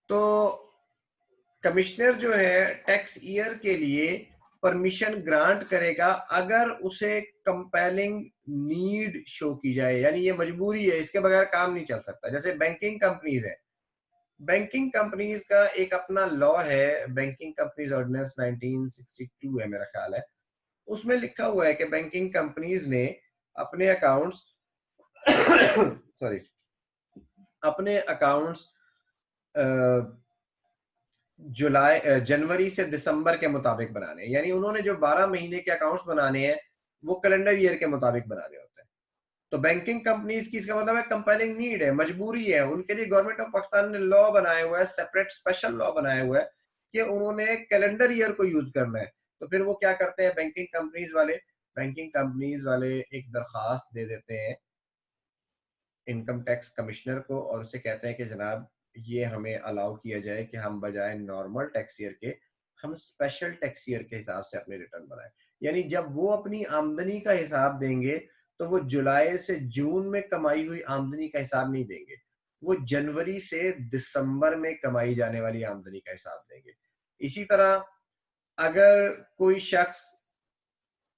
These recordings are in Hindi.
तो कमिश्नर जो है टैक्स ईयर के लिए परमिशन ग्रांट करेगा अगर उसे कंपेलिंग नीड शो की जाए, यानी ये मजबूरी है, इसके बगैर काम नहीं चल सकता। जैसे बैंकिंग कंपनीज है, बैंकिंग कंपनीज का एक अपना लॉ है, बैंकिंग कंपनीज ऑर्डिनेंस 1962 है मेरा ख्याल है। उसमें लिखा हुआ है कि बैंकिंग कंपनीज ने अपने अकाउंट्स सॉरी अपने अकाउंट्स जनवरी से दिसंबर के मुताबिक बनाने हैं। यानी उन्होंने जो 12 महीने के अकाउंट्स बनाने हैं वो कैलेंडर ईयर के मुताबिक बनाने होते हैं। तो बैंकिंग कंपनीज की इसका मतलब है कंपेलिंग नीड है, मजबूरी है उनके लिए। गवर्नमेंट ऑफ पाकिस्तान ने लॉ बनाया हुआ है, सेपरेट स्पेशल लॉ बनाया हुआ है कि उन्होंने कैलेंडर ईयर को यूज करना है। तो फिर वो क्या करते हैं बैंकिंग कंपनीज वाले एक दरखास्त दे देते हैं इनकम टैक्स कमिश्नर को और उसे कहते हैं कि जनाब ये हमें अलाउ किया जाए कि हम बजाय नॉर्मल टैक्स ईयर के हम स्पेशल टैक्स ईयर के हिसाब से अपने रिटर्न बनाएं। यानी जब वो अपनी आमदनी का हिसाब देंगे तो वो जुलाई से जून में कमाई हुई आमदनी का हिसाब नहीं देंगे, वो जनवरी से दिसंबर में कमाई जाने वाली आमदनी का हिसाब देंगे। इसी तरह अगर कोई शख्स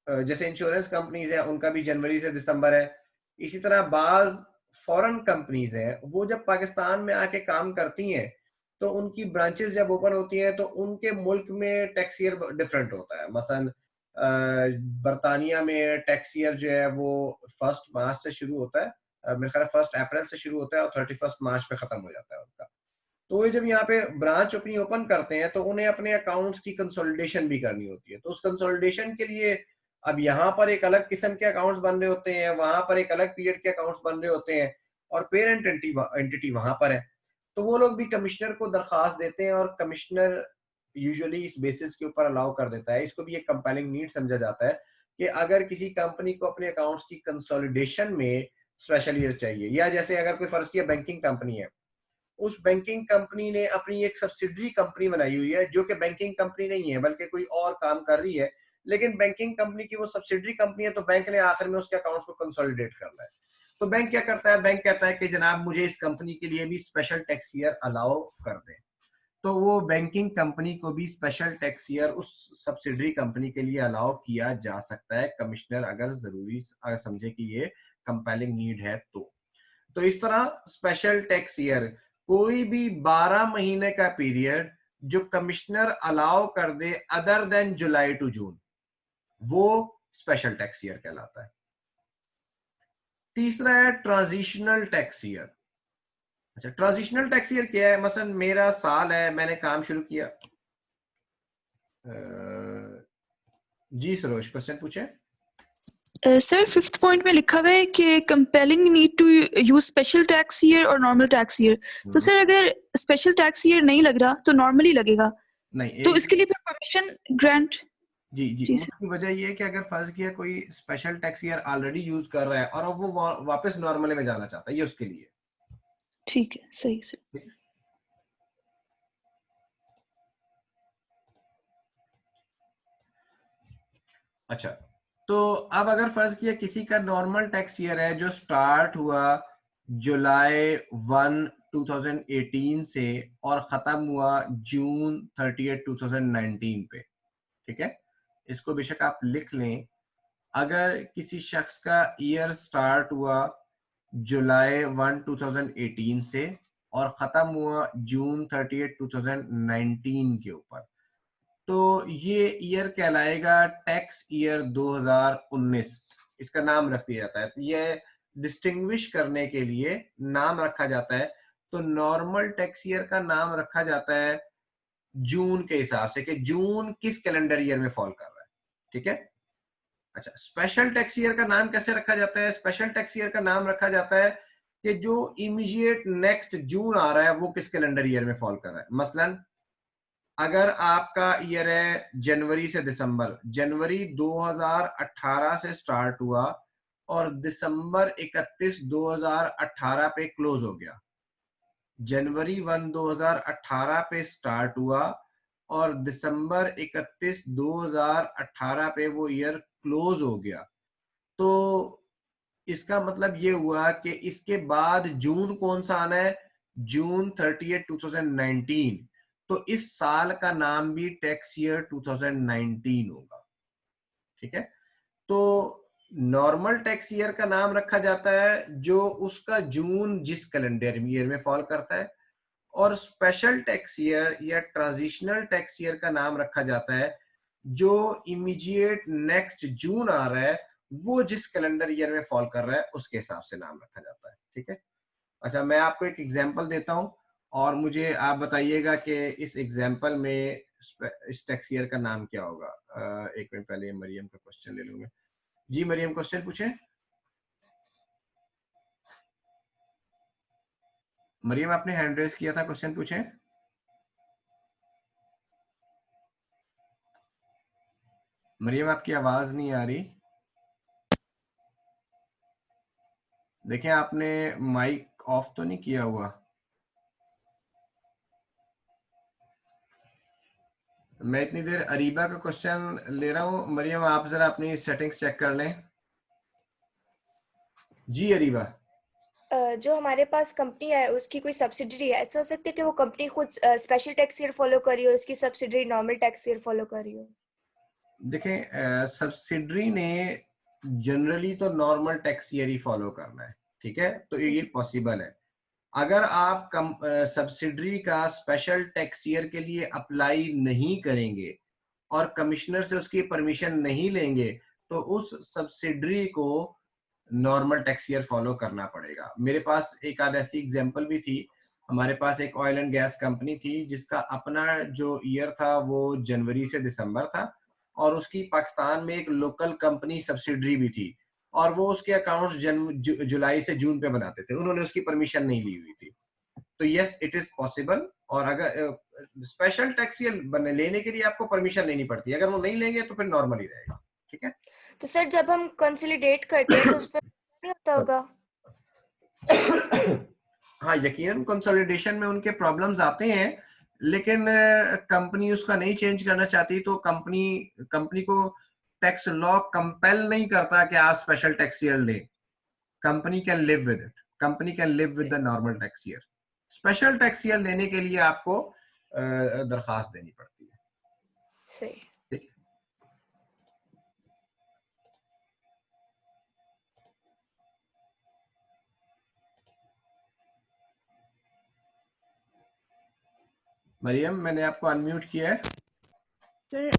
जैसे इंश्योरेंस कंपनीज है उनका भी जनवरी से दिसंबर है, इसी तरह बाज फॉरेन कंपनीज हैं वो जब पाकिस्तान में आके काम करती हैं तो उनकी ब्रांचेस जब ओपन होती हैं तो उनके मुल्क में टैक्स ईयर डिफरेंट होता है। मसलन बरतानिया में टैक्स ईयर जो है वो 1 मार्च से शुरू होता है, मेरे ख्याल 1 अप्रैल से शुरू होता है और 31 मार्च पे खत्म हो जाता है उनका। तो वो जब यहाँ पे ब्रांच अपनी ओपन करते हैं तो उन्हें अपने अकाउंट्स की कंसोलिडेशन भी करनी होती है। तो उस कंसोलिडेशन के लिए अब यहाँ पर एक अलग किस्म के अकाउंट्स बन रहे होते हैं, वहां पर एक अलग पीरियड के अकाउंट्स बन रहे होते हैं और पेरेंट एंटिटी वहां पर है। तो वो लोग भी कमिश्नर को दरखास्त देते हैं और कमिश्नर यूजुअली इस बेसिस के ऊपर अलाउ कर देता है। इसको भी एक कंपेलिंग नीड समझा जाता है कि अगर किसी कंपनी को अपने अकाउंट्स की कंसोलिडेशन में स्पेशल ईयर चाहिए, या जैसे अगर कोई फर्ज किया बैंकिंग कंपनी है, उस बैंकिंग कंपनी ने अपनी एक सब्सिडरी कंपनी बनाई हुई है जो कि बैंकिंग कंपनी नहीं है बल्कि कोई और काम कर रही है, लेकिन बैंकिंग कंपनी की वो सब्सिडरी कंपनी है, तो बैंक ने आखिर में उसके अकाउंट्स को कंसोलिडेट करना है। तो बैंक क्या करता है, बैंक कहता है कि जनाब मुझे इस कंपनी के लिए भी स्पेशल टैक्स ईयर अलाउ कर दें। तो वो बैंकिंग कंपनी को भी स्पेशल टैक्स ईयर उस सब्सिडरी कंपनी के लिए अलाउ किया जा सकता है, कमिश्नर अगर जरूरी अगर समझे कि ये कंपेलिंग नीड है तो। तो इस तरह स्पेशल टैक्स ईयर कोई भी 12 महीने का पीरियड जो कमिश्नर अलाउ कर दे other than July to June, वो स्पेशल टैक्स ईयर कहलाता है। तीसरा है ट्रांजिशनल टैक्स ईयर। अच्छा, ट्रांजिशनल टैक्स ईयर क्या है? मसलन मेरा साल है, मैंने काम शुरू किया। जी सरोज, क्वेश्चन पूछे। सर 5th पॉइंट में लिखा हुआ है कि compelling need to use special tax year और नॉर्मल टैक्स ईयर। तो सर अगर स्पेशल टैक्स ईयर नहीं लग रहा तो नॉर्मली लगेगा, नहीं, तो इसके लिए फिर परमिशन ग्रांट। जी सर उसकी वजह ये है कि अगर फर्ज किया कोई special tax year already use कर रहा है और अब वो वापस नॉर्मल में जाना चाहता है, ये उसके लिए। ठीक है, सही सर। अच्छा, तो अब अगर फर्ज किया किसी का नॉर्मल टैक्स ईयर है जो स्टार्ट हुआ जुलाई 1 2018 से और खत्म हुआ जून 30 2019 पे, ठीक है, इसको बेशक आप लिख लें। अगर किसी शख्स का ईयर स्टार्ट हुआ जुलाई 1 2018 से और खत्म हुआ जून 30 2019 के ऊपर, तो ये ईयर कहलाएगा टैक्स ईयर 2019। इसका नाम रख दिया जाता है, तो ये डिस्टिंग्विश करने के लिए नाम रखा जाता है। तो नॉर्मल टैक्स ईयर का नाम रखा जाता है जून के हिसाब से कि जून किस कैलेंडर ईयर में फॉल कर रहा है, ठीक है। अच्छा, स्पेशल टैक्स ईयर का नाम कैसे रखा जाता है? स्पेशल टैक्स ईयर का नाम रखा जाता है कि जो इमीडिएट नेक्स्ट जून आ रहा है वो किस कैलेंडर ईयर में फॉल कर रहा है। मसलन अगर आपका ईयर है जनवरी से दिसंबर, जनवरी 2018 से स्टार्ट हुआ और दिसंबर 31 2018 पे क्लोज हो गया, जनवरी 1 2018 पे स्टार्ट हुआ और दिसंबर 31 2018 पे वो ईयर क्लोज हो गया, तो इसका मतलब ये हुआ कि इसके बाद जून कौन सा आना है? जून 30 2019, तो इस साल का नाम भी टैक्स ईयर 2019 होगा। ठीक है, तो नॉर्मल टैक्स ईयर का नाम रखा जाता है जो उसका जून जिस कैलेंडर ईयर में फॉल करता है, और स्पेशल टैक्स ईयर या ट्रांजिशनल टैक्स ईयर का नाम रखा जाता है जो इमीडिएट नेक्स्ट जून आ रहा है, वो जिस कैलेंडर ईयर में फॉल कर रहा है उसके हिसाब से नाम रखा जाता है। ठीक है, अच्छा मैं आपको एक एग्जांपल देता हूं और मुझे आप बताइएगा कि इस एग्जांपल में इस टैक्स ईयर का नाम क्या होगा। एक मिनट पहले मरियम का क्वेश्चन ले लूंगा। जी मरियम, क्वेश्चन पूछें। मरियम आपने हैंड रेज किया था, क्वेश्चन पूछें। मरियम आपकी आवाज नहीं आ रही। देखिए आपने माइक ऑफ तो नहीं किया हुआ। मैं इतनी देर अरीबा का क्वेश्चन ले रहा हूँ। मरियम आप जरा अपनी सेटिंग्स चेक कर लें। जी अरीबा। जो हमारे पास कंपनी है उसकी कोई सब्सिडरी है, ऐसा हो सकता है कि वो कंपनी खुद स्पेशल टैक्स ईयर फॉलो कर रही हो और उसकी subsidiary normal tax year follow कर रही हो? देखें सब्सिडरी ने जनरली तो नॉर्मल टैक्स ईयर ही फॉलो करना है। ठीक है, तो ये पॉसिबल है। अगर आप सब्सिडरी का स्पेशल टैक्स ईयर के लिए अप्लाई नहीं करेंगे और कमिश्नर से उसकी परमिशन नहीं लेंगे तो उस सब्सिडरी को नॉर्मल टैक्स ईयर फॉलो करना पड़ेगा। मेरे पास एक आध ऐसी एग्जांपल भी थी। हमारे पास एक ऑयल एंड गैस कंपनी थी जिसका अपना जो ईयर था वो जनवरी से दिसंबर था, और उसकी पाकिस्तान में एक लोकल कंपनी सब्सिडरी भी थी, और वो उसके अकाउंट्स जुलाई से जून पे बनाते थे। उन्होंने उसकी परमिशन नहीं ली हुई थी। तो यस इट इज पॉसिबल। और अगर स्पेशल टैक्स ईयर लेने के लिए आपको परमिशन लेनी पड़ती है, अगर वो नहीं लेंगे तो फिर नॉर्मल ही रहेगा। ठीक है, तो सर जब हम कंसोलिडेट करते हैं तो उस पर नहीं होता होगा? हाँ यकीनन कंसोलिडेशन में उनके प्रॉब्लम्स आते हैं, लेकिन कंपनी उसका नहीं चेंज करना चाहती, तो कंपनी कंपनी को टैक्स लॉ कंपेल नहीं करता कि आप स्पेशल टैक्स ईयर लें। Company can live with it, company can live with the normal tax year. Special tax year लेने के लिए आपको दरखास्त देनी पड़ती है। सही। ठीक है, मरियम मैंने आपको अनम्यूट किया है। सर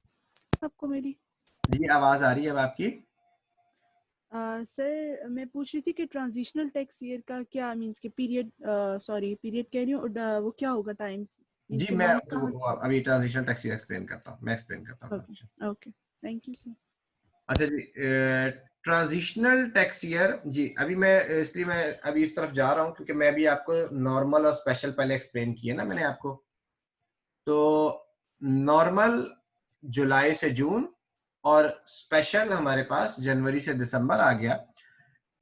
आपको मेरी जी आवाज आ रही है अब आपकी। सर मैं पूछ रही थी कि ट्रांजिशनल टैक्स ईयर का क्या मींस के पीरियड पीरियड कह रही हूँ वो क्या होगा टाइम्स मींस जी के मैं मंथ कहाँ? अभी ट्रांजिशनल टैक्स ईयर एक्सप्लेन करता हूँ, मैं एक्सप्लेन करता हूँ। Okay okay thank you sir. अच्छा जी, ट्रांजिशनल टैक्स ईयर जी, अभी मैं इसलिए मैं अभी इस तरफ जा रहा हूँ क्योंकि मैं अभी आपको नॉर्मल और स्पेशल पहले एक्सप्लेन किए ना मैंने आपको। तो नॉर्मल जुलाई से जून और स्पेशल हमारे पास जनवरी से दिसंबर आ गया।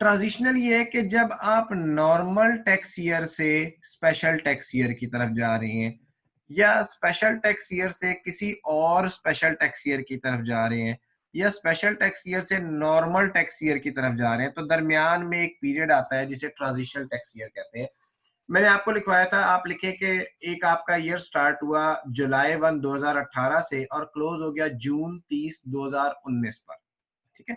ट्रांजिशनल ये है कि जब आप नॉर्मल टैक्स ईयर से स्पेशल टैक्स ईयर की तरफ जा रहे हैं या स्पेशल टैक्स ईयर से किसी और स्पेशल टैक्स ईयर की तरफ जा रहे हैं या स्पेशल टैक्स ईयर से नॉर्मल टैक्स ईयर की तरफ जा रहे हैं, तो दरमियान में एक पीरियड आता है जिसे ट्रांजिशनल टैक्स ईयर कहते हैं। मैंने आपको लिखवाया था, आप लिखे कि एक आपका ईयर स्टार्ट हुआ जुलाई 1 2018 से और क्लोज हो गया जून 30 2019 पर। ठीक है,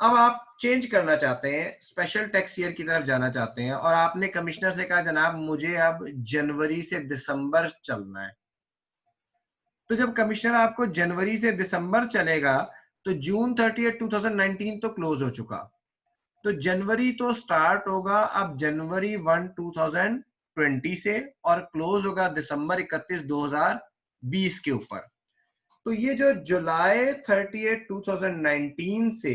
अब आप चेंज करना चाहते हैं, स्पेशल टैक्स ईयर की तरफ जाना चाहते हैं, और आपने कमिश्नर से कहा जनाब मुझे अब जनवरी से दिसंबर चलना है। तो जब कमिश्नर आपको जनवरी से दिसंबर चलेगा तो जून 30 2019 तो क्लोज हो चुका, तो जनवरी तो स्टार्ट होगा अब जनवरी 1 2020 से और क्लोज होगा दिसंबर 31 2020 के ऊपर। तो ये जो जुलाई 30 2019 से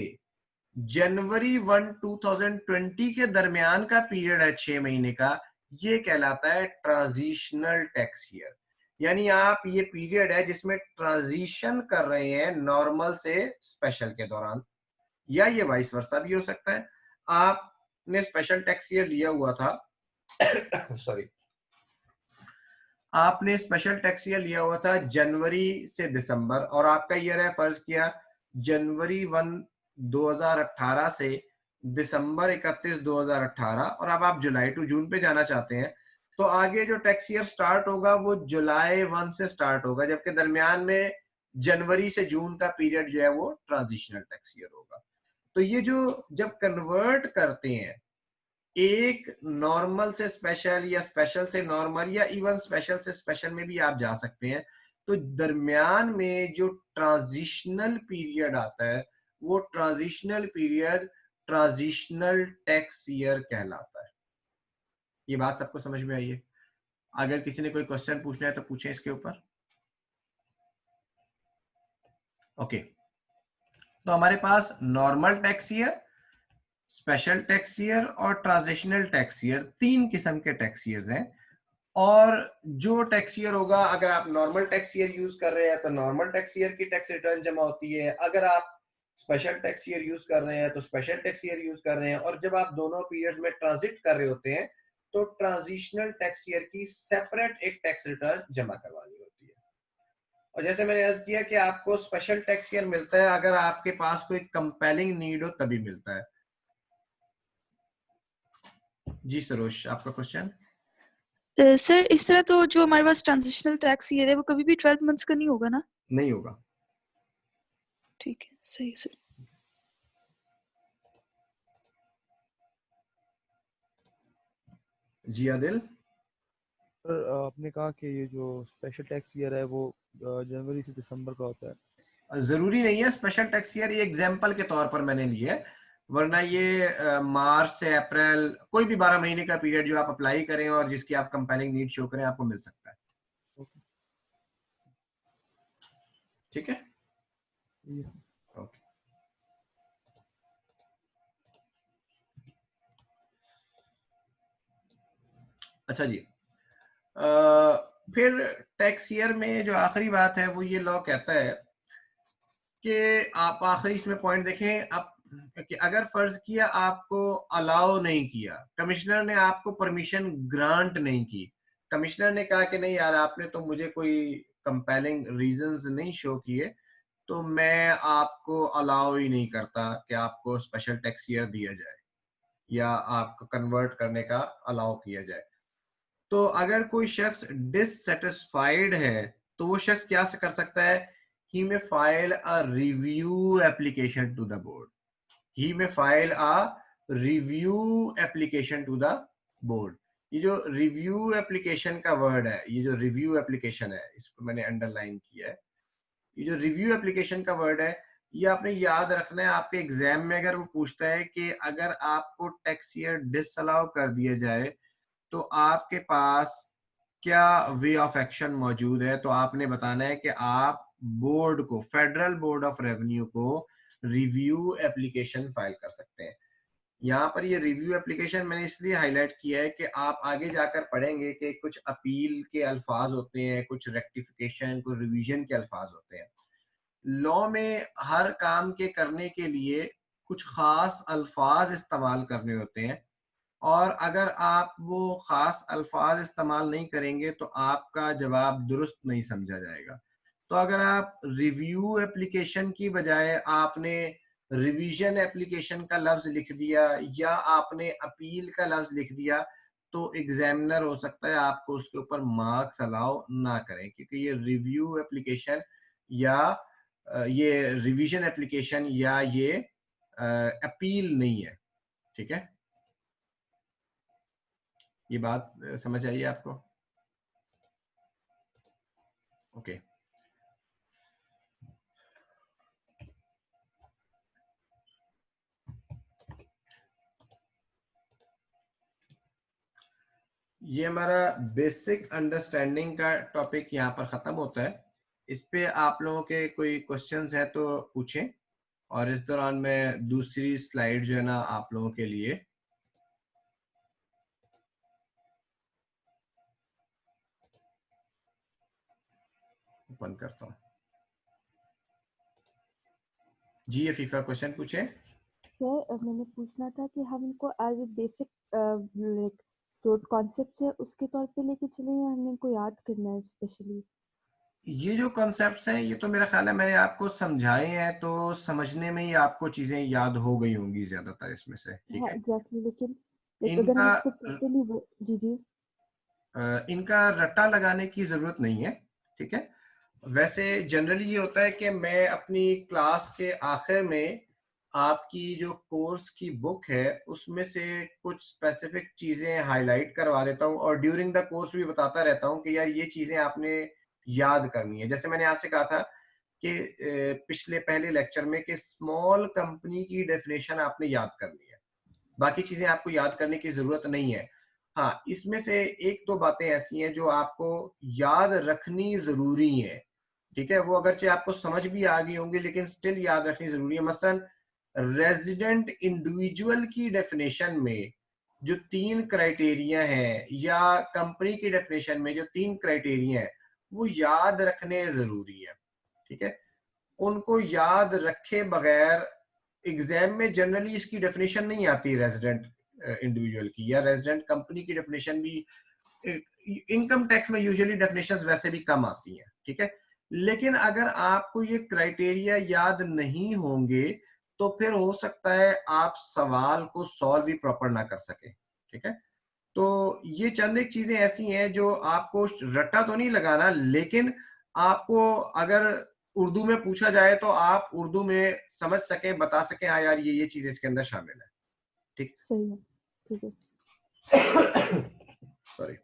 जनवरी 1 2020 के दरमियान का पीरियड है 6 महीने का, ये कहलाता है ट्रांजिशनल टैक्स ईयर। यानी आप ये पीरियड है जिसमें ट्रांजिशन कर रहे हैं नॉर्मल से स्पेशल के दौरान, या ये वाइस वर्सा भी हो सकता है। आपने स्पेशल टैक्स ईयर लिया हुआ था सॉरी, आपने स्पेशल टैक्स ईयर लिया हुआ था जनवरी से दिसंबर, और आपका ईयर है फर्ज किया जनवरी 1 2018 से दिसंबर 31 2018, और अब आप जुलाई टू जून पे जाना चाहते हैं। तो आगे जो टैक्स ईयर स्टार्ट होगा वो जुलाई 1 से स्टार्ट होगा, जबकि दरमियान में जनवरी से जून का पीरियड जो है वो ट्रांजिशनल टैक्स ईयर होगा। तो ये जो जब कन्वर्ट करते हैं एक नॉर्मल से स्पेशल या स्पेशल से नॉर्मल या इवन स्पेशल से स्पेशल में भी आप जा सकते हैं, तो दरमियान में जो ट्रांजिशनल पीरियड आता है वो transitional period transitional tax year कहलाता है। ये बात सबको समझ में आई है? अगर किसी ने कोई क्वेश्चन पूछना है तो पूछें इसके ऊपर। ओके, तो हमारे पास normal tax year, special tax year और ट्रांजिशनल टैक्स ईयर, 3 किस्म के टैक्स ईयर्स हैं। और जो टैक्स ईयर होगा, अगर आप नॉर्मल टैक्स ईयर यूज कर रहे हैं तो नॉर्मल टैक्स ईयर की टैक्स रिटर्न जमा होती है, अगर आप स्पेशल टैक्स ईयर यूज कर रहे हैं तो स्पेशल टैक्स ईयर यूज कर रहे हैं, और जब आप दोनों पीरियड्स में ट्रांजिट कर रहे होते हैं तो ट्रांजिशनल टैक्स ईयर की सेपरेट एक टैक्स रिटर्न जमा करवानी होती है। और जैसे मैंने अर्ज किया कि आपको स्पेशल टैक्स ईयर मिलता है अगर आपके पास कोई कंपेलिंग नीड हो तभी मिलता है। जी सरोज, आपका क्वेश्चन? सर इस तरह तो जो हमारे पास ट्रांजिशनल टैक्स ईयर है वो कभी भी 12 मंथ्स का नहीं होगा ना? नहीं होगा। ठीक है, सही सर। जी आदिल? सर आपने कहा कि ये जो स्पेशल टैक्स ईयर है वो जनवरी से दिसंबर का होता है। जरूरी नहीं है स्पेशल टैक्स ईयर, ये एग्जाम्पल के तौर पर मैंने लिए है, वरना ये मार्च से अप्रैल कोई भी 12 महीने का पीरियड जो आप अप्लाई करें और जिसकी आप कंपेलिंग नीड शो करें आपको मिल सकता है। ओके, ठीक है, ये ओके। अच्छा जी, फिर टैक्स ईयर में जो आखिरी बात है वो ये लॉ कहता है कि आप आखिरी इसमें पॉइंट देखें आप, कि अगर फर्ज किया आपको अलाउ नहीं किया, कमिश्नर ने आपको परमिशन ग्रांट नहीं की, कमिश्नर ने कहा कि नहीं यार आपने तो मुझे कोई कंपेलिंग रीजंस नहीं शो किए, तो मैं आपको अलाउ ही नहीं करता कि आपको स्पेशल टैक्स ईयर दिया जाए या आपको कन्वर्ट करने का अलाउ किया जाए। तो अगर कोई शख्स डिससेटिस्फाइड है तो वो शख्स क्या कर सकता है? He may file a review application to the board. He may file a review application to the board. ये जो रिव्यू एप्लीकेशन का वर्ड है, ये जो रिव्यू एप्लीकेशन है, इसको मैंने अंडरलाइन किया है। ये जो रिव्यू एप्लीकेशन का वर्ड है ये आपने याद रखना है। आपके एग्जाम में अगर वो पूछता है कि अगर आपको टैक्स ईयर डिसअलाउ कर दिया जाए तो आपके पास क्या वे ऑफ एक्शन मौजूद है, तो आपने बताना है कि आप बोर्ड को, फेडरल बोर्ड ऑफ रेवेन्यू को रिव्यू एप्लीकेशन फाइल कर सकते हैं। यहाँ पर ये रिव्यू एप्लीकेशन मैंने इसलिए हाईलाइट किया है कि आप आगे जाकर पढ़ेंगे कि कुछ अपील के अल्फाज होते हैं, कुछ रेक्टिफिकेशन, कुछ रिवीजन के अल्फाज होते हैं। लॉ में हर काम के करने के लिए कुछ खास अल्फाज इस्तेमाल करने होते हैं, और अगर आप वो खास अल्फाज इस्तेमाल नहीं करेंगे तो आपका जवाब दुरुस्त नहीं समझा जाएगा। तो अगर आप रिव्यू एप्लीकेशन की बजाय आपने रिवीजन एप्लीकेशन का लफ्ज लिख दिया या आपने अपील का लफ्ज लिख दिया तो एग्जामिनर हो सकता है आपको उसके ऊपर मार्क्स अलाउ ना करें, क्योंकि ये रिव्यू एप्लीकेशन या ये रिवीजन एप्लीकेशन या ये अपील नहीं है। ठीक है, ये बात समझ आई आपको? ओके, ये हमारा बेसिक अंडरस्टैंडिंग का टॉपिक यहाँ पर खत्म होता है। इस पे आप लोगों के कोई क्वेश्चंस है तो पूछें, और इस दौरान मैं दूसरी स्लाइड जो है ना आप लोगों के लिए ओपन करता हूँ। जी अफीफा, क्वेश्चन पूछे। सर मैंने पूछना था कि हम इनको एज ए बेसिक लाइक जो कॉन्सेप्ट है उसके तौर पे लेके चले या हमें इनको याद करना है स्पेशली? ये जो कॉन्सेप्ट्स हैं ये तो मेरा ख्याल है मैंने आपको समझाए हैं, तो समझने में ही आपको चीजें याद हो गई होंगी ज्यादातर इसमें से। ठीक हाँ है, एग्जैक्टली, लेकिन लाइक अगर इनका हम इसको टोटली जी जी इनका रट्टा लगाने की जरूरत नहीं है, ठीक है। वैसे जनरली ये होता है कि मैं अपनी क्लास के आखिर में आपकी जो कोर्स की बुक है उसमें से कुछ स्पेसिफिक चीजें हाईलाइट करवा देता हूँ और ड्यूरिंग द कोर्स भी बताता रहता हूँ कि यार ये चीजें आपने याद करनी है। जैसे मैंने आपसे कहा था कि पिछले पहले लेक्चर में कि स्मॉल कंपनी की डेफिनेशन आपने याद करनी है, बाकी चीजें आपको याद करने की जरूरत नहीं है। हाँ, इसमें से एक दो बातें ऐसी हैं जो आपको याद रखनी जरूरी है, ठीक है। वो अगरचे आपको समझ भी आ गई होंगी लेकिन स्टिल याद रखनी जरूरी है। मसलन रेजिडेंट इंडिविजुअल की डेफिनेशन में जो 3 क्राइटेरिया हैं या कंपनी की डेफिनेशन में जो 3 क्राइटेरिया हैं वो याद रखने जरूरी है, ठीक है। उनको याद रखे बगैर एग्जाम में जनरली इसकी डेफिनेशन नहीं आती रेजिडेंट इंडिविजुअल की, या रेजिडेंट कंपनी की डेफिनेशन भी। इनकम टैक्स में यूजुअली डेफिनेशंस वैसे भी कम आती हैं, ठीक है। लेकिन अगर आपको ये क्राइटेरिया याद नहीं होंगे तो फिर हो सकता है आप सवाल को सॉल्व भी प्रॉपर ना कर सके, ठीक है। तो ये चंद एक चीजें ऐसी हैं जो आपको रट्टा तो नहीं लगाना, लेकिन आपको अगर उर्दू में पूछा जाए तो आप उर्दू में समझ सकें, बता सकें हाँ यार ये चीज इसके अंदर शामिल है, ठीक। सही है, ठीक है। सॉरी।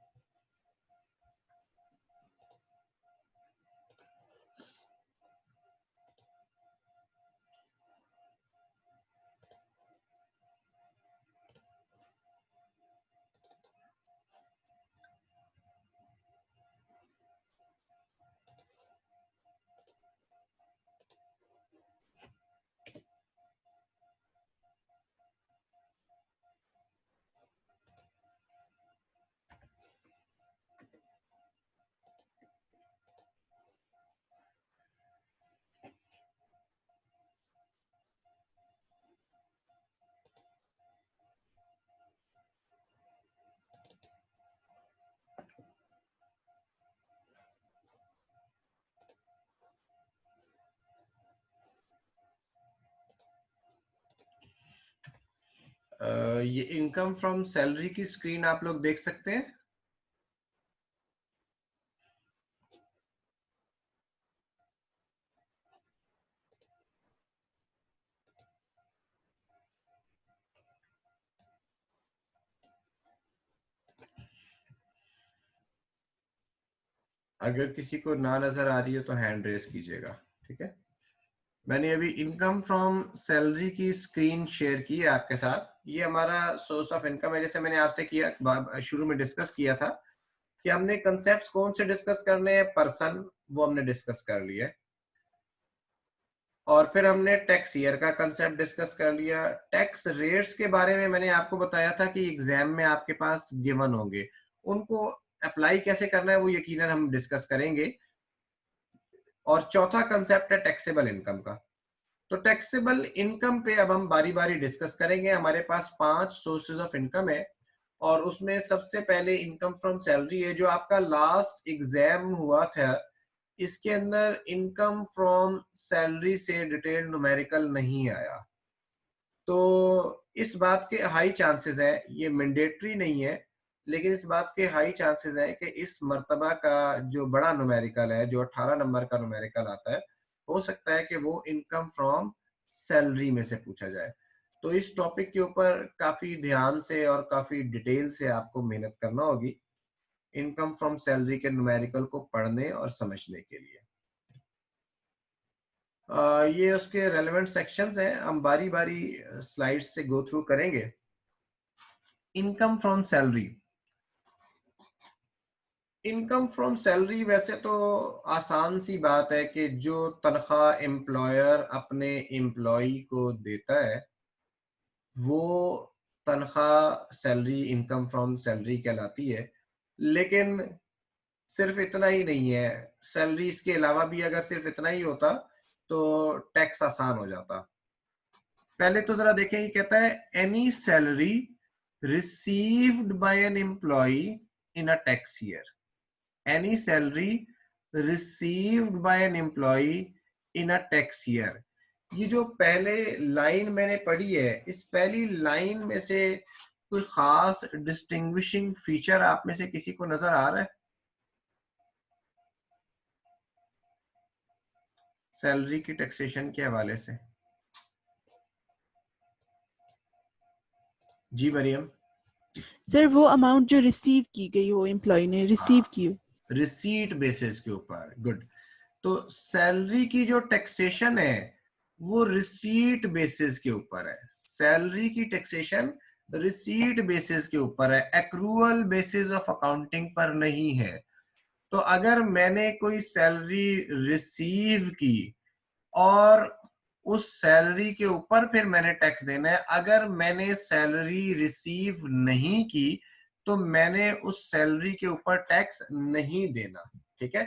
ये इनकम फ्रॉम सैलरी की स्क्रीन आप लोग देख सकते हैं। अगर किसी को ना नजर आ रही है तो हैंड रेस कीजिएगा, ठीक है। मैंने अभी इनकम फ्रॉम सैलरी की स्क्रीन शेयर की है आपके साथ। ये हमारा सोर्स ऑफ इनकम है। जैसे मैंने आपसे किया शुरू में डिस्कस किया था कि हमने कंसेप्ट्स कौन से डिस्कस करने हैं, पर्सन वो हमने डिस्कस कर लिया है, और फिर हमने टैक्स ईयर का कंसेप्ट डिस्कस कर लिया। टैक्स रेट्स के बारे में मैंने आपको बताया था कि एग्जाम में आपके पास गिवन होंगे, उनको अप्लाई कैसे करना है वो यकीनन हम डिस्कस करेंगे। और चौथा कंसेप्ट है टैक्सेबल इनकम का। तो टैक्सेबल इनकम पे अब हम बारी बारी डिस्कस करेंगे। हमारे पास 5 सोर्सेज ऑफ इनकम है और उसमें सबसे पहले इनकम फ्रॉम सैलरी है जो आपका लास्ट एग्जाम हुआ था। इसके अंदर इनकम फ्रॉम सैलरी से डिटेल न्यूमेरिकल नहीं आया, तो इस बात के हाई चांसेस है, ये मैंडेटरी नहीं है लेकिन इस बात के हाई चांसेस है कि इस मर्तबा का जो बड़ा न्यूमेरिकल है जो 18 नंबर का न्यूमेरिकल आता है हो सकता है कि वो इनकम फ्रॉम सैलरी में से पूछा जाए। तो इस टॉपिक के ऊपर काफी ध्यान से और काफी डिटेल से आपको मेहनत करना होगी इनकम फ्रॉम सैलरी के न्यूमेरिकल को पढ़ने और समझने के लिए। ये उसके रेलेवेंट सेक्शंस हैं, हम बारी बारी स्लाइड्स से गो थ्रू करेंगे। Income from salary. Income from salary वैसे तो आसान सी बात है कि जो तनख्वाह एम्प्लॉयर अपने एम्प्लॉय को देता है वो तनख्वाह सैलरी इनकम फ्रॉम सैलरी कहलाती है। लेकिन सिर्फ इतना ही नहीं है, सैलरी इसके अलावा भी अगर सिर्फ इतना ही होता तो टैक्स आसान हो जाता। पहले तो जरा देखें, ये कहता है any salary received by an employ in a tax year. Any salary received by an employ in a tax year. ये जो पहले लाइन मैंने पढ़ी है इस पहली लाइन में से कोई खास डिस्टिंग्विशिंग फीचर आप में से किसी को नजर आ रहा है सैलरी की टैक्सेशन के हवाले से? जी मरियम। सर वो अमाउंट जो रिसीव की गई हो, एम्प्लॉय ने रिसीव की हो। रिसीट बेसिस के ऊपर, गुड। तो सैलरी की जो टैक्सेशन है वो रिसीट बेसिस के ऊपर है। सैलरी की टैक्सेशन रिसीट बेसिस के ऊपर है, एक्रूअल बेसिस ऑफ अकाउंटिंग पर नहीं है। तो अगर मैंने कोई सैलरी रिसीव की और उस सैलरी के ऊपर फिर मैंने टैक्स देना है, अगर मैंने सैलरी रिसीव नहीं की तो मैंने उस सैलरी के ऊपर टैक्स नहीं देना। ठीक है,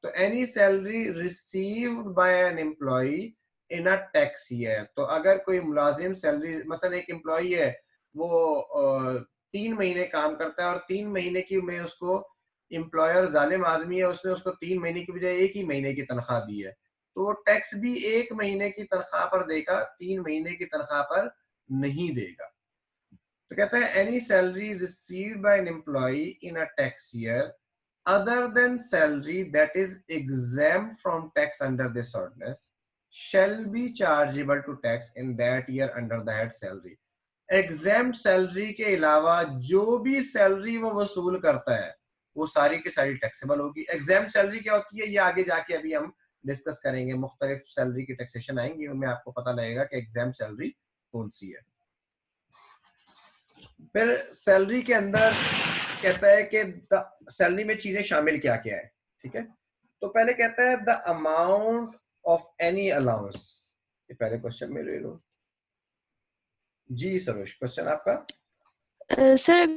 तो any salary received by an employ in a tax year, तो अगर कोई मुलाजिम सैलरी, मसलन एक एम्प्लॉय है वो 3 महीने काम करता है और 3 महीने की में उसको एम्प्लॉयर जालिम आदमी है, उसने उसको 3 महीने की बजाय 1 ही महीने की तनख्वाह दी है, तो वो टैक्स भी 1 महीने की तनख्वाह पर देगा, 3 महीने की तनख्वाह पर नहीं देगा। तो कहते हैं any salary received by an employ in a tax year other than salary that is exempt from tax under this ordinance shall be chargeable to tax in that year under the head salary। Exempt salary के अलावा जो भी सैलरी वो वसूल करता है वो सारी की सारी टैक्सेबल होगी। एग्जेम्प्ट सैलरी क्या होती है ये आगे जाके अभी हम डिस्कस करेंगे, मुख्तलिफ सैलरी की टैक्सेशन आएंगी, उनमें आपको पता लगेगा कि एग्जेम्प्ट सैलरी कौन सी है। फिर सैलरी के अंदर कहता है कि सैलरी में चीजें शामिल क्या क्या है। ठीक है, तो पहले कहता है the amount of any allowance, ये पहले क्वेश्चन में ले लो। जी सरोज, क्वेश्चन आपका? सर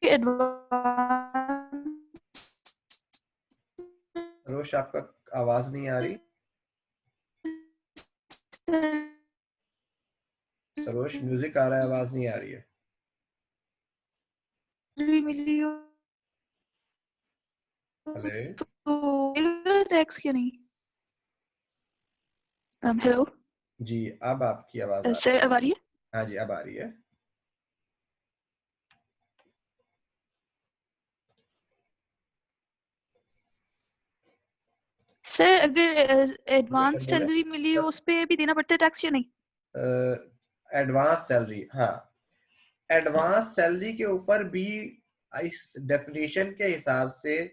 एडवांस सरोज आपका आवाज नहीं आ रही। सरोज म्यूजिक आ रहा है, आवाज नहीं आ रही है। मिली हो हेलो तो टैक्स क्यों नहीं? हेलो जी, अब आपकी आवाज आ रही सर, अब आ रही है? है। हाँ जी, अब आ रही है। सर अगर एडवांस सर बोले सैलरी मिली हो उस पे भी देना पड़ता है टैक्स या नहीं? एडवांस सैलरी, हाँ एडवांस सैलरी के ऊपर भी इस डेफिनेशन के हिसाब से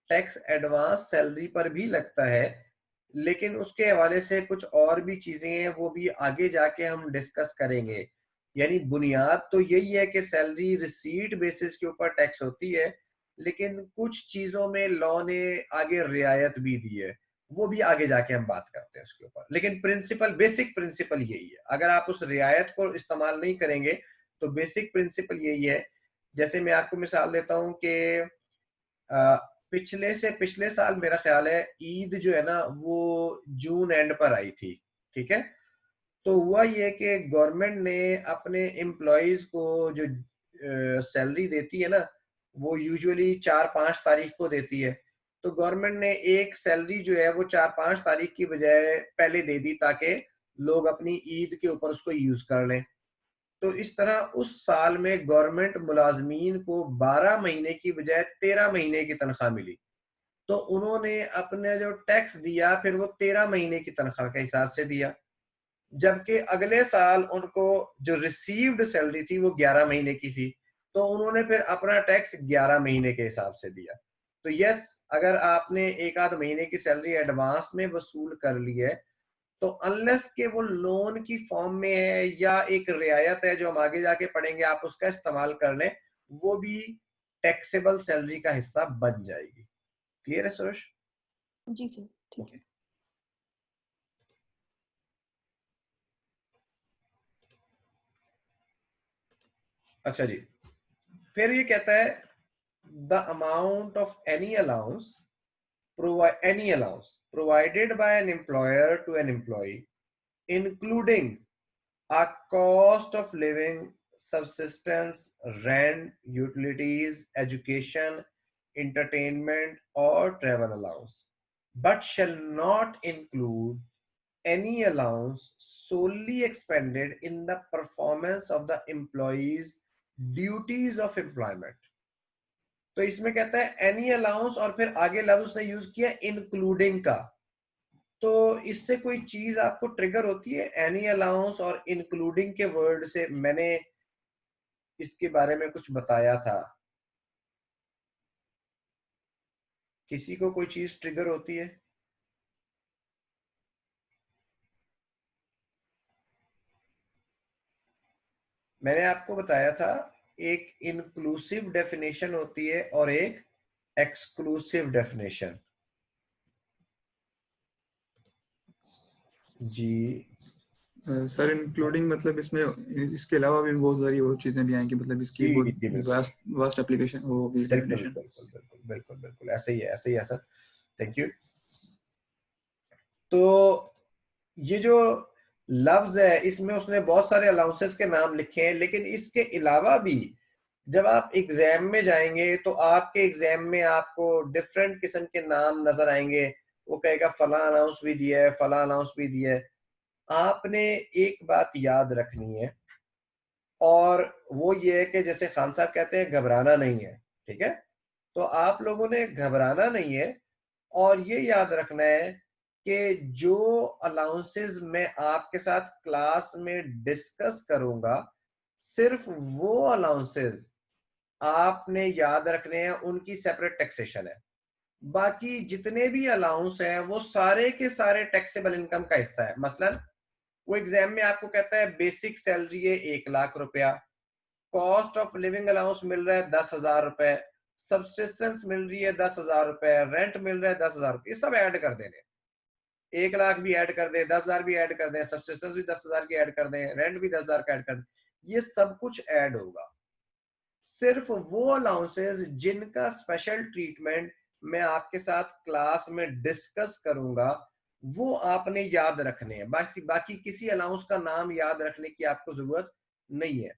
टैक्स एडवांस सैलरी पर भी लगता है, लेकिन उसके हवाले से कुछ और भी चीजें हैं वो भी आगे जाके हम डिस्कस करेंगे। यानी बुनियाद तो यही है कि सैलरी रिसीट बेसिस के ऊपर टैक्स होती है, लेकिन कुछ चीजों में लॉ ने आगे रियायत भी दी है, वो भी आगे जाके हम बात करते हैं उसके ऊपर। लेकिन प्रिंसिपल, बेसिक प्रिंसिपल यही है। अगर आप उस रियायत को इस्तेमाल नहीं करेंगे तो बेसिक प्रिंसिपल यही है। जैसे मैं आपको मिसाल देता हूँ कि पिछले साल मेरा ख्याल है ईद जो है ना वो जून एंड पर आई थी। ठीक है, तो हुआ ये कि गवर्नमेंट ने अपने एम्प्लॉयज को जो सैलरी देती है ना वो यूजुअली 4-5 तारीख को देती है, तो गवर्नमेंट ने एक सैलरी जो है वो 4-5 तारीख की बजाय पहले दे दी ताकि लोग अपनी ईद के ऊपर उसको यूज कर लें। तो इस तरह उस साल में गवर्नमेंट मुलाजमीन को 12 महीने की बजाय 13 महीने की तनख्वाह मिली, तो उन्होंने अपने जो टैक्स दिया फिर वो 13 महीने की तनख्वाह के हिसाब से दिया, जबकि अगले साल उनको जो रिसीव्ड सैलरी थी वो 11 महीने की थी, तो उन्होंने फिर अपना टैक्स 11 महीने के हिसाब से दिया। तो यस, अगर आपने एक आध महीने की सैलरी एडवांस में वसूल कर ली है तो अनलेस के वो लोन की फॉर्म में है या एक रियायत है जो हम आगे जाके पढ़ेंगे आप उसका इस्तेमाल कर लें, वो भी टैक्सेबल सैलरी का हिस्सा बन जाएगी। क्लियर है सुरेश? जी सर, ठीक है। अच्छा जी, फिर ये कहता है the amount of any allowance provided by an employer to an employee including a cost of living, subsistence, rent, utilities, education, entertainment or travel allowance, but shall not include any allowance solely expended in the performance of the employee's duties of employment. तो इसमें कहता है एनी अलाउंस और फिर आगे लफ्ज उसने यूज किया इंक्लूडिंग का। तो इससे कोई चीज आपको ट्रिगर होती है एनी अलाउंस और इंक्लूडिंग के वर्ड से? मैंने इसके बारे में कुछ बताया था, किसी को कोई चीज ट्रिगर होती है? मैंने आपको बताया था एक इंक्लूसिव डेफिनेशन होती है और एक एक्सक्लूसिव डेफिनेशन। जी सर इंक्लूडिंग मतलब इसमें इसके अलावा भी बहुत सारी और चीजें भी आएंगी, मतलब इसकी जी, बहुत जी, बिल्कुल। वास्ट एप्लीकेशन वो भी बिल्कुल डेफिनेशन। बिल्कुल बिल्कुल बिल्कुल बिल्कुल ऐसे ही है, ऐसे ही है सर। Thank you. तो ये जो लफ्ज है इसमें उसने बहुत सारे अलाउंसेस के नाम लिखे हैं, लेकिन इसके अलावा भी जब आप एग्जाम में जाएंगे तो आपके एग्जाम में आपको डिफरेंट किस्म के नाम नजर आएंगे। वो कहेगा फला अलाउंस भी दिया है, फला अलाउंस भी दिया है। आपने एक बात याद रखनी है और वो ये है कि जैसे खान साहब कहते हैं घबराना नहीं है, ठीक है? तो आप लोगों ने घबराना नहीं है और ये याद रखना है कि जो अलाउंसेस मैं आपके साथ क्लास में डिस्कस करूंगा सिर्फ वो अलाउंसेस आपने याद रखने हैं, उनकी सेपरेट टैक्सेशन है। बाकी जितने भी अलाउंस हैं वो सारे के सारे टैक्सेबल इनकम का हिस्सा है। मसलन वो एग्जाम में आपको कहता है बेसिक सैलरी है 1,00,000 रुपया, कॉस्ट ऑफ लिविंग अलाउंस मिल रहा है 10,000 रुपए, सब्सिस्टेंस मिल रही है 10,000 रुपए, रेंट मिल रहा है 10,000 रुपए, ये सब ऐड कर देने। 1,00,000 भी ऐड कर दें, 10,000 भी ऐड कर दें, सब्सिस्टेंस भी 10,000 की ऐड कर दें, रेंट भी 10,000 का ऐड कर दें, ये सब कुछ ऐड होगा। सिर्फ वो अलाउंसेस जिनका स्पेशल ट्रीटमेंट मैं आपके साथ क्लास में डिस्कस करूंगा वो आपने याद रखने हैं। बाकी किसी अलाउंस का नाम याद रखने की आपको जरूरत नहीं है।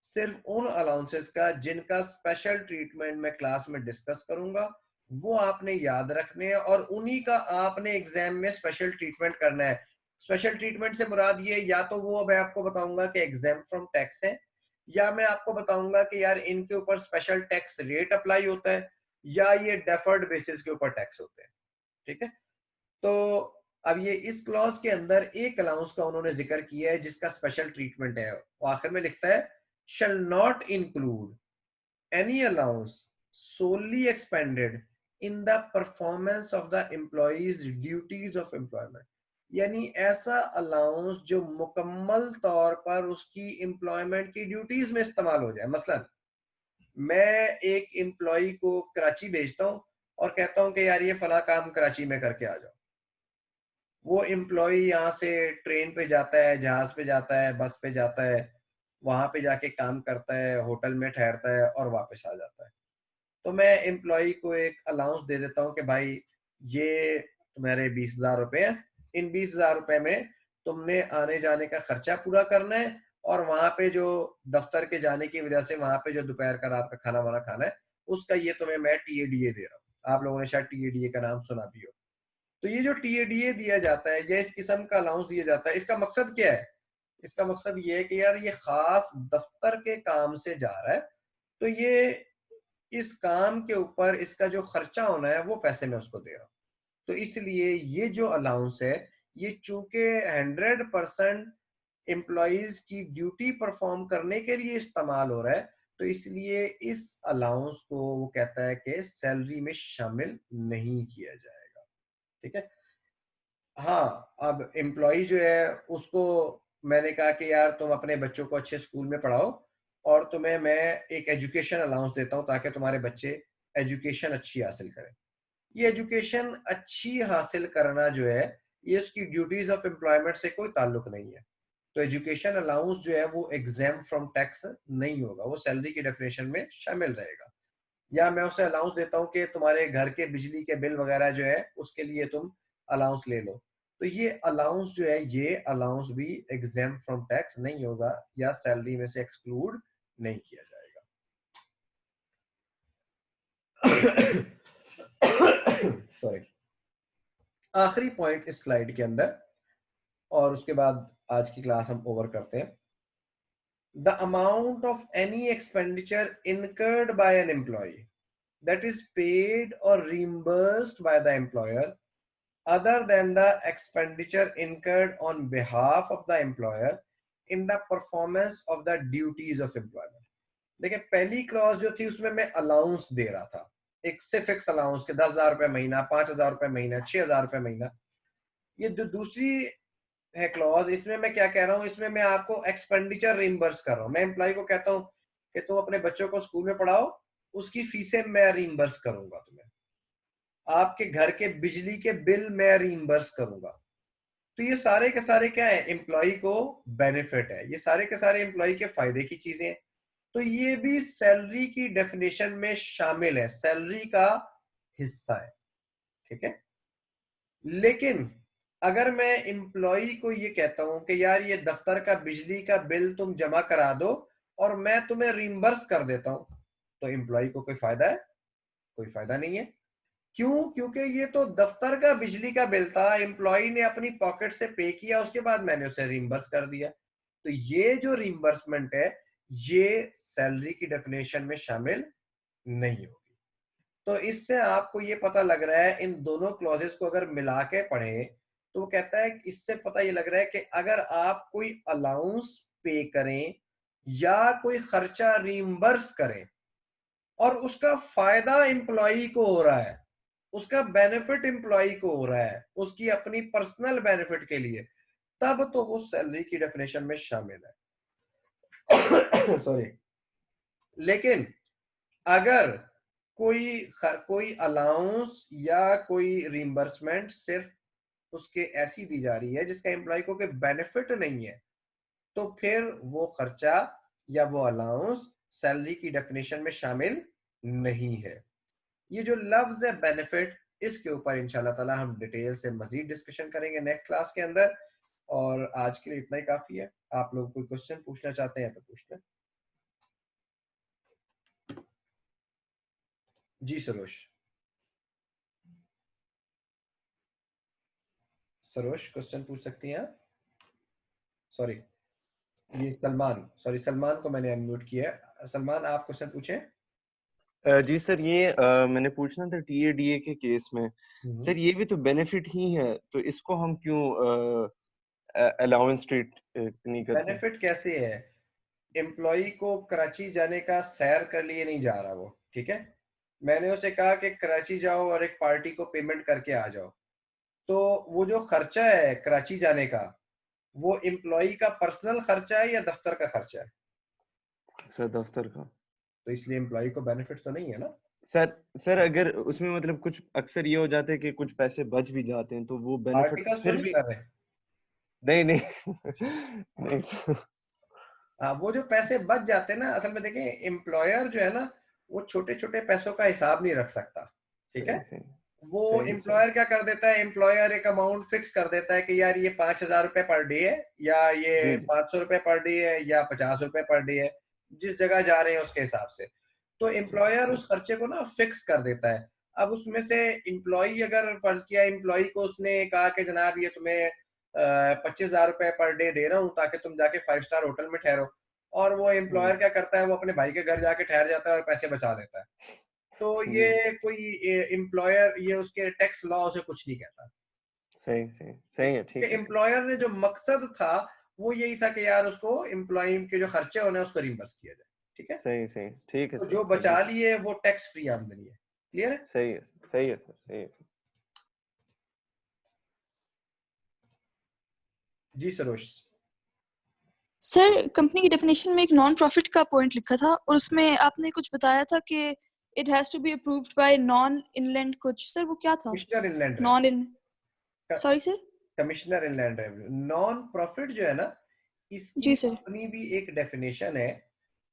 सिर्फ उन अलाउंसेस का जिनका स्पेशल ट्रीटमेंट मैं क्लास में डिस्कस करूंगा वो आपने याद रखने हैं और उन्हीं का आपने एग्जाम में स्पेशल ट्रीटमेंट करना है। स्पेशल ट्रीटमेंट से मुराद ये या तो वो मैं आपको बताऊंगा कि एग्जाम फ्रॉम टैक्स है, या मैं आपको बताऊंगा कि यार इनके ऊपर स्पेशल टैक्स रेट अप्लाई होता है, या ये डेफर्ड बेसिस के ऊपर टैक्स होते हैं। ठीक है? तो अब ये इस क्लॉज के अंदर एक अलाउंस का उन्होंने जिक्र किया है जिसका स्पेशल ट्रीटमेंट है। वो आखिर में लिखता है shall not include any allowance solely expended in the performance of the employee's duties of employment। यानी ऐसा अलाउंस जो मुकम्मल तौर पर उसकी एम्प्लॉयमेंट की ड्यूटीज में इस्तेमाल हो जाए। मसलन मैं एक एम्प्लॉय को कराची भेजता हूं और कहता हूं कि यार ये फला काम कराची में करके आ जाओ। वो एम्प्लॉय यहाँ से ट्रेन पे जाता है, जहाज पे जाता है, बस पे जाता है, वहां पे जाके काम करता है, होटल में ठहरता है और वापस आ जाता है। तो मैं एम्प्लॉय को एक अलाउंस दे देता हूँ कि भाई ये तुम्हारे 20,000 रुपए हैं, इन 20,000 रुपए में तुमने आने जाने का खर्चा पूरा करना है और वहां पे जो दफ्तर के जाने की वजह से वहां पे जो दोपहर का रात का खाना वाना खाना है उसका ये तुम्हें मैं टीएडीए दे रहा हूँ। आप लोगों ने शायद टीएडीए का नाम सुना भी हो। तो ये जो टीएडीए दिया जाता है या इस किस्म का अलाउंस दिया जाता है, इसका मकसद क्या है? इसका मकसद ये है कि यार ये खास दफ्तर के काम से जा रहा है, तो ये इस काम के ऊपर इसका जो खर्चा होना है वो पैसे में उसको दे रहा हूं। तो इसलिए ये जो अलाउंस है ये चूंकि 100% एम्प्लॉइज की ड्यूटी परफॉर्म करने के लिए इस्तेमाल हो रहा है, तो इसलिए इस अलाउंस को वो कहता है कि सैलरी में शामिल नहीं किया जाएगा। ठीक है? हाँ, अब एम्प्लॉय जो है उसको मैंने कहा कि यार तुम अपने बच्चों को अच्छे स्कूल में पढ़ाओ और तुम्हें मैं एक एजुकेशन अलाउंस देता हूँ ताकि तुम्हारे बच्चे एजुकेशन अच्छी हासिल करें। ये एजुकेशन अच्छी हासिल करना जो है ये उसकी ड्यूटीज ऑफ एम्प्लॉयमेंट से कोई ताल्लुक नहीं है। तो एजुकेशन अलाउंस जो है वो एग्जाम फ्रॉम टैक्स नहीं होगा, वो सैलरी की डेफिनेशन में शामिल रहेगा। या मैं उसे अलाउंस देता हूँ कि तुम्हारे घर के बिजली के बिल वगैरह जो है उसके लिए तुम अलाउंस ले लो, तो ये अलाउंस जो है ये अलाउंस भी एग्जाम फ्रॉम टैक्स नहीं होगा या सैलरी में से एक्सक्लूड नहीं किया जाएगा। सॉरी। आखिरी पॉइंट इस स्लाइड के अंदर और उसके बाद आज की क्लास हम ओवर करते हैं। The amount of any expenditure incurred by an employee that is paid or reimbursed by the employer other than the expenditure incurred on behalf of the employer in the performance of the duties of employment। देखिए पहली क्लॉज जो थी उसमें मैं अलाउंस दे रहा था, एक से फिक्स अलाउंस के 10,000 रुपए महीना, 5,000 रुपए महीना, 6,000 रुपए महीना। ये जो दूसरी है क्लॉज, इसमें मैं क्या कह रहा हूँ, इसमें मैं आपको एक्सपेंडिचर रिइंबर्स कर रहा हूँ। मैं एम्प्लॉय को कहता हूँ कि तुम अपने बच्चों को स्कूल में पढ़ाओ, उसकी फीसें मैं रिइंबर्स करूंगा तुम्हें, आपके घर के बिजली के बिल मैं रिइंबर्स करूंगा। तो ये सारे के सारे क्या है, एम्प्लॉय को बेनिफिट है, ये सारे के सारे एम्प्लॉय के फायदे की चीजें हैं। तो ये भी सैलरी की डेफिनेशन में शामिल है, सैलरी का हिस्सा है, ठीक है। लेकिन अगर मैं एम्प्लॉय को ये कहता हूं कि यार ये दफ्तर का बिजली का बिल तुम जमा करा दो और मैं तुम्हें रिइंबर्स कर देता हूं, तो एम्प्लॉय को कोई फायदा है? कोई फायदा नहीं है। क्यों? क्योंकि ये तो दफ्तर का बिजली का बिल था, एम्प्लॉय ने अपनी पॉकेट से पे किया, उसके बाद मैंने उसे रिइंबर्स कर दिया। तो ये जो रिइंबर्समेंट है ये सैलरी की डेफिनेशन में शामिल नहीं होगी। तो इससे आपको ये पता लग रहा है, इन दोनों क्लॉजेस को अगर मिला के पढ़े तो वो कहता है, इससे पता ये लग रहा है कि अगर आप कोई अलाउंस पे करें या कोई खर्चा रिइंबर्स करें और उसका फायदा एम्प्लॉय को हो रहा है, उसका बेनिफिट एम्प्लॉय को हो रहा है, उसकी अपनी पर्सनल बेनिफिट के लिए, तब तो वो सैलरी की डेफिनेशन में शामिल है। सॉरी। लेकिन अगर कोई अलाउंस या कोई रिइंबर्समेंट सिर्फ उसके ऐसी दी जा रही है जिसका एम्प्लॉय को कोई बेनिफिट नहीं है, तो फिर वो खर्चा या वो अलाउंस सैलरी की डेफिनेशन में शामिल नहीं है। ये जो लफ्ज है बेनिफिट, इसके ऊपर इंशाल्लाह ताला हम डिटेल से मजीद डिस्कशन करेंगे नेक्स्ट क्लास के अंदर, और आज के लिए इतना ही काफी है। आप लोग कोई क्वेश्चन पूछना चाहते हैं तो पूछ लें। जी सरोश। सरोश क्वेश्चन पूछ सकती हैं आप? सॉरी, ये सलमान को मैंने अनम्यूट किया है। सलमान आप क्वेश्चन पूछें। जी सर, ये मैंने पूछना था टीएडीए के केस में। सर ये भी तो बेनिफिट ही है, तो इसको हम क्यों अलाउंस ट्रीट नहीं करते? बेनिफिट कैसे है? एम्प्लॉय को कराची जाने का सैर कर लिए नहीं जा रहा वो, ठीक है। मैंने उसे कहा कि कराची जाओ और एक पार्टी को पेमेंट करके आ जाओ, तो वो जो खर्चा है कराची जाने का, वो एम्प्लॉय का पर्सनल खर्चा है या दफ्तर का खर्चा है? सर दफ्तर का। तो इसलिए एम्प्लॉय को बेनिफिट तो नहीं है ना। सर अगर उसमें मतलब कुछ अक्सर ये हो जाता है कि कुछ पैसे बच भी जाते हैं, तो वो बेनिफिट आर्टिकल्स तो फिर नहीं भी कर रहे। नहीं नहीं सर। हाँ, वो जो पैसे बच जाते हैं ना, असल में देखें एम्प्लॉयर जो है ना, वो छोटे छोटे पैसों का हिसाब नहीं रख सकता, ठीक है। सही वो सही एम्प्लॉयर क्या कर देता है, एम्प्लॉयर एक अमाउंट फिक्स कर देता है कि यार ये 5,000 रुपए पर डे है, या ये जी 500 रुपए पर डे है, या 50 रुपए पर डे है, जिस जगह जा रहे हैं उसके हिसाब से। तो एम्प्लॉयर सही उस खर्चे को ना फिक्स कर देता है। अब उसमें से एम्प्लॉय, अगर फर्ज किया एम्प्लॉय को उसने कहा कि जनाब ये तुम्हें 25,000 रुपए पर डे दे रहा हूँ ताकि तुम जाके 5 स्टार होटल में ठहरो, और वो एम्प्लॉयर क्या करता है, वो अपने भाई के घर जाके ठहर जाता है और पैसे बचा देता है, तो जी ये कोई एम्प्लॉयर, ये उसके टैक्स लॉ से कुछ नहीं कहता। सही है, ठीक है। एम्प्लॉयर ने जो मकसद था वो यही था कि यार उसको एम्प्लॉय के जो खर्चे होने उसको रिइंबर्स किया जाए, ठीक है। सही ठीक है तो सर, जो बचा लिए वो टैक्स फ्री आमदनी है। क्लियर है? सही है सर, सही है। जी सरोश। सर कंपनी की डेफिनेशन में एक नॉन प्रॉफिट का पॉइंट लिखा था और उसमें आपने कुछ बताया था कि it has to be approved by non inland कुछ, सर वो क्या था? Commissioner inland non in sorry sir, commissioner inland revenue. Non profit जो है ना, इसकी जी सर। अपनी भी एक डेफिनेशन है।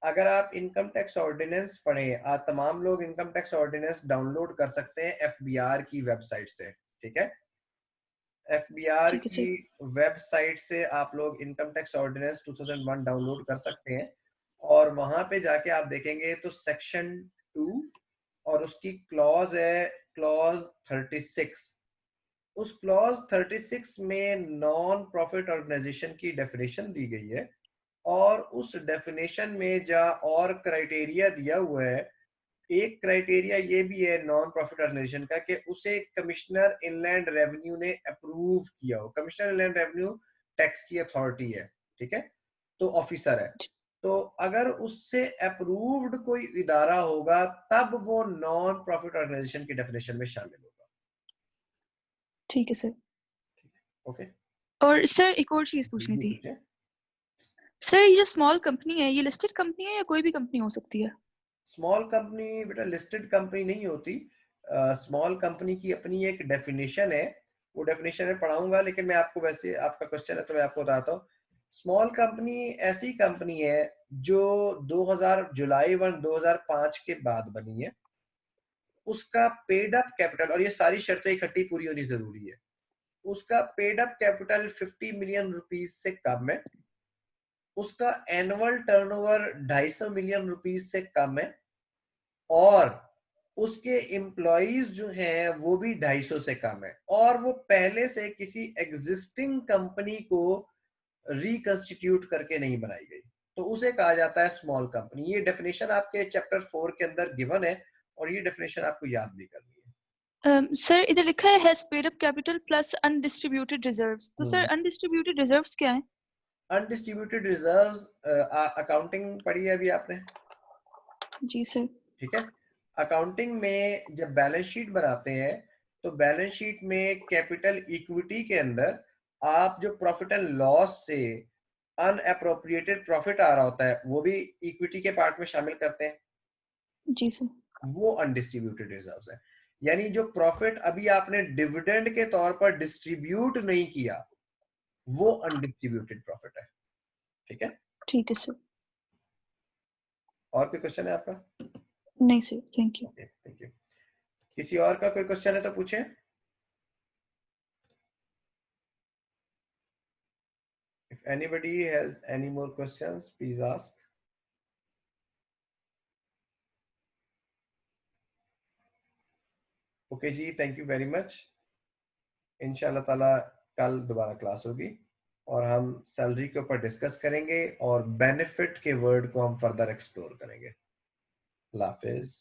अगर आप इनकम टैक्स ऑर्डिनेंस पढ़ें, आज तमाम लोग इनकम टैक्स ऑर्डिनेंस डाउनलोड कर सकते हैं एफबीआर की वेबसाइट से, ठीक है। एफबीआर ठीक है की सर। वेबसाइट से आप लोग इनकम टैक्स ऑर्डिनेंस 2001 डाउनलोड कर सकते हैं, और वहां पे जाके आप देखेंगे तो सेक्शन 2 और उसकी क्लॉज है क्लॉज 36, उस क्लॉज 36 में नॉन प्रॉफिट ऑर्गेनाइजेशन की डेफिनेशन दी गई है और उस डेफिनेशन में जहाँ और क्राइटेरिया दिया हुआ है, एक क्राइटेरिया ये भी है नॉन प्रॉफिट ऑर्गेनाइजेशन का कि उसे कमिश्नर इनलैंड रेवेन्यू ने अप्रूव किया हो। कमिश्नर इनलैंड रेवेन्यू टैक्स की अथॉरिटी है, ठीक है, तो ऑफिसर है। तो अगर उससे अप्रूव्ड कोई इदारा होगा तब वो नॉन प्रॉफिट ऑर्गेनाइजेशन की डेफिनेशन में शामिल होगा। ठीक है सर। ओके, और सर एक और चीज पूछनी थी पूछे। सर, ये स्मॉल कंपनी है, ये लिस्टेड कंपनी है या कोई भी कंपनी हो सकती है? स्मॉल कंपनी बेटा लिस्टेड कंपनी नहीं होती। स्मॉल कंपनी की अपनी एक डेफिनेशन है, वो डेफिनेशन में पढ़ाऊंगा, लेकिन मैं आपको वैसे आपका क्वेश्चन है तो मैं आपको बताता हूँ। स्मॉल कंपनी ऐसी कंपनी है जो 2000 जुलाई 1 2005 के बाद बनी है। उसका पेड अप कैपिटल, और ये सारी शर्तें इकट्ठी पूरी होनी जरूरी है, उसका paid up capital 50 million rupees से कम है, उसका एनुअल टर्नओवर 250 मिलियन रुपीस से कम है, और उसके एम्प्लॉइज जो हैं वो भी 250 से कम है, और वो पहले से किसी एग्जिस्टिंग कंपनी को रिकंस्टिट्यूट करके नहीं बनाई गई, तो उसे कहा जाता है स्मॉल कंपनी। ये डेफिनेशन आपके चैप्टर 4 के अंदर गिवन है और ये डेफिनेशन आपको याद भी करनी है। सर इधर लिखा है has paid up capital plus undistributed reserves, तो सर अनडिस्ट्रीब्यूटेड रिजर्व्स क्या है? अनडिस्ट्रीब्यूटेड रिजर्व्स, अकाउंटिंग पढ़ी है अभी आपने? जी सर। ठीक है, अकाउंटिंग में जब बैलेंस शीट बनाते हैं तो बैलेंस शीट में कैपिटल इक्विटी के अंदर आप जो प्रॉफिट एंड लॉस से अनअप्रोप्रिएटेड प्रॉफिट आ रहा होता है वो भी इक्विटी के पार्ट में शामिल करते हैं, जी सर। वो अनडिस्ट्रीब्यूटेड रिजर्व्स है। यानी जो प्रॉफिट अभी आपने डिविडेंड के तौर पर डिस्ट्रीब्यूट नहीं किया वो अनडिस्ट्रीब्यूटेड प्रॉफिट है। ठीक है, ठीक है सर। और कोई क्वेश्चन है आपका? नहीं sir, thank you. Okay, thank you. किसी और का कोई क्वेश्चन है तो पूछें। If anybody has any more questions, please ask. Okay जी, थैंक यू वेरी मच। इंशाल्लाह ताला कल दोबारा क्लास होगी और हम सैलरी के ऊपर डिस्कस करेंगे और बेनिफिट के वर्ड को हम फर्दर एक्सप्लोर करेंगे। अल्लाह हाफिज।